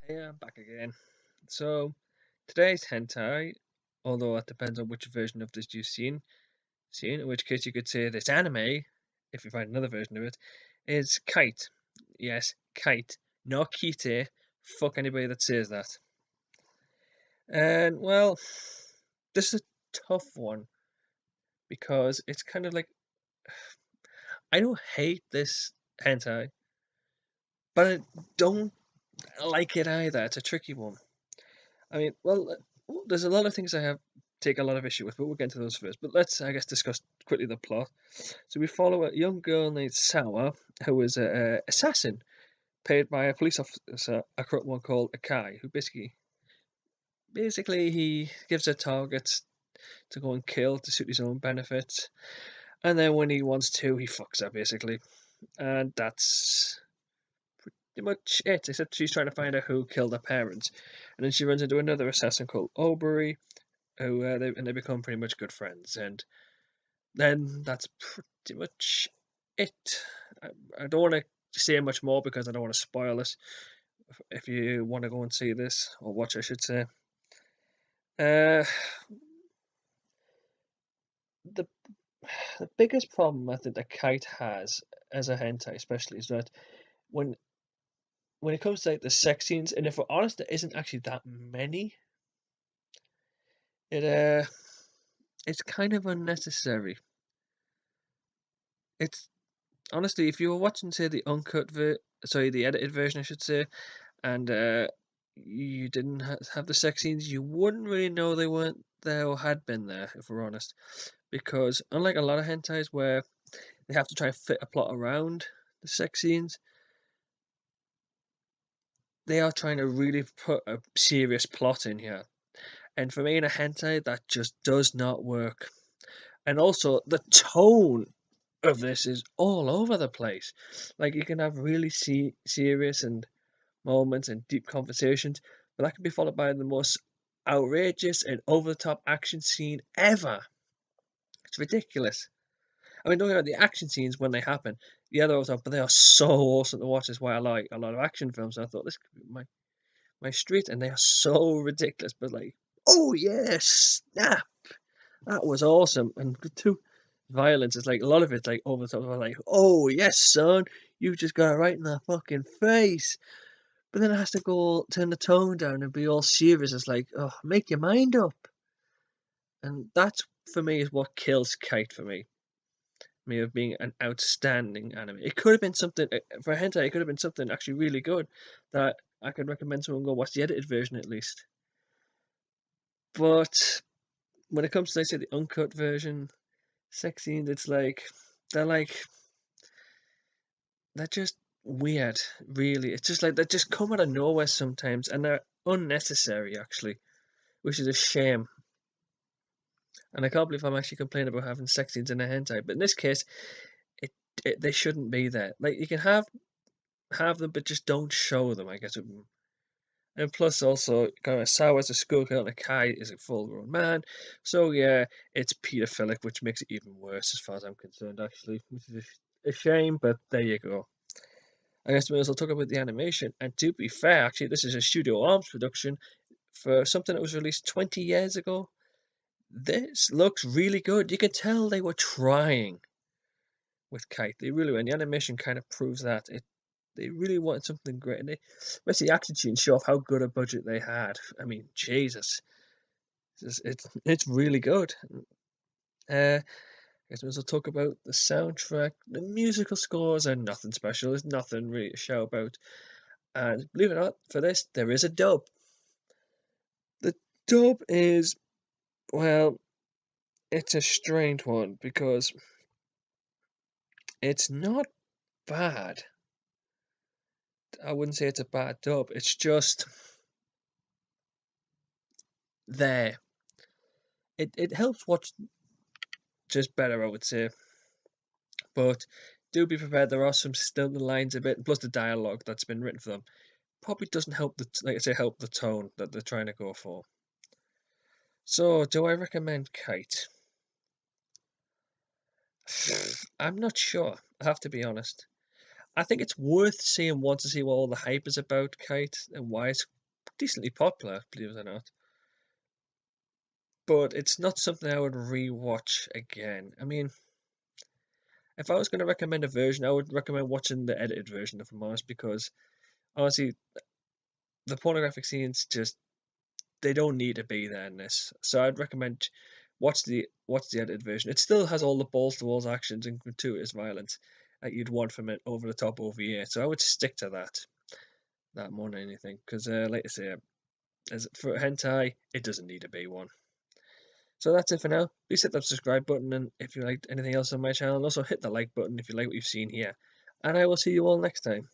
Hey, I'm back again. So today's hentai, although it depends on which version of this you've seen, in which case you could say this anime, if you find another version of it, is Kite. Yes, Kite, not Kite. Fuck anybody that says that. And well, this is a tough one because it's kind of like I don't hate this hentai, but I don't like it either. It's a tricky one. I mean, there's a lot of things I have take a lot of issue with, but we'll get into those first. But let's, I guess, discuss quickly the plot. So we follow a young girl named Sawa, who is a assassin paid by a police officer, a corrupt one called Akai, who basically he gives her targets to go and kill to suit his own benefits, and then when he wants to, he fucks her basically, and that's pretty much it. Except she's trying to find out who killed her parents, and then she runs into another assassin called Aubrey, who they become pretty much good friends, and then that's pretty much it. I, I don't want to say much more because I don't want to spoil it. If you want to go and see this or watch, I should say. Uh, the the biggest problem I think that Kite has as a hentai, especially, is that when when it comes to like the sex scenes, and if we're honest, there isn't actually that many. It it's kind of unnecessary. It's honestly, if you were watching, say, the edited version, I should say, and you didn't have the sex scenes, you wouldn't really know they weren't there or had been there, if we're honest. Because unlike a lot of hentais where they have to try and fit a plot around the sex scenes, they are trying to really put a serious plot in here. And for me, in a hentai, that just does not work. And also, the tone of this is all over the place. Like, you can have really serious and moments and deep conversations, but that can be followed by the most outrageous and over the top action scene ever. It's ridiculous. I mean, don't get me wrong, the action scenes when they happen, yeah, they're over the top, but they are so awesome to watch. That's why I like a lot of action films. I thought this could be my street, and they are so ridiculous, but like, oh yeah, snap! That was awesome. And too, violence is like a lot of it's like over the top. Like, oh yes, son, you just got it right in the fucking face. But then it has to go turn the tone down and be all serious. It's like, oh, make your mind up. And that's for me is what kills Kite for me of being an outstanding anime. It could have been something for hentai. It could have been something actually really good that I could recommend someone go watch the edited version at least. But when it comes to, let's say, the uncut version, sex scenes, it's like they're like they're just weird. Really, it's just like they just come out of nowhere sometimes, and they're unnecessary actually, which is a shame. And I can't believe I'm actually complaining about having sex scenes in a hentai. But in this case, it, they shouldn't be there. Like you can have them, but just don't show them. I guess. And plus, also, kind of Sawa as a schoolgirl and Kai is a full-grown man. So yeah, it's pedophilic, which makes it even worse as far as I'm concerned. Actually, which is a shame. But there you go. I guess we may as well talk about the animation. And to be fair, actually, this is a Studio Arms production for something that was released 20 years ago. This looks really good. You can tell they were trying with Kite. They really were. And the animation kind of proves that. They really wanted something great. And especially the action scenes show off how good a budget they had. I mean, Jesus. It's really good. I guess we'll talk about the soundtrack. The musical scores are nothing special. There's nothing really to shout about. And believe it or not, for this, there is a dub. The dub is, well, it's a strange one because it's not bad. I wouldn't say it's a bad dub. It's just there. It helps watch just better, I would say. But do be prepared. There are some still the lines a bit, plus the dialogue that's been written for them probably doesn't help like I say, help the tone that they're trying to go for. So, do I recommend Kite? I'm not sure. I have to be honest. I think it's worth seeing once to see what all the hype is about Kite and why it's decently popular, believe it or not. But it's not something I would rewatch again. I mean, if I was going to recommend a version, I would recommend watching the edited version, if I'm honest, because honestly, the pornographic scenes just they don't need to be there in this. So I'd recommend watch the edited version. It still has all the balls to walls actions and gratuitous violence that you'd want from an over the top OVA. So I would stick to that more than anything. Because like I say, as for hentai, it doesn't need to be one. So that's it for now. Please hit that subscribe button, and if you liked anything else on my channel, and also hit the like button if you like what you've seen here. And I will see you all next time.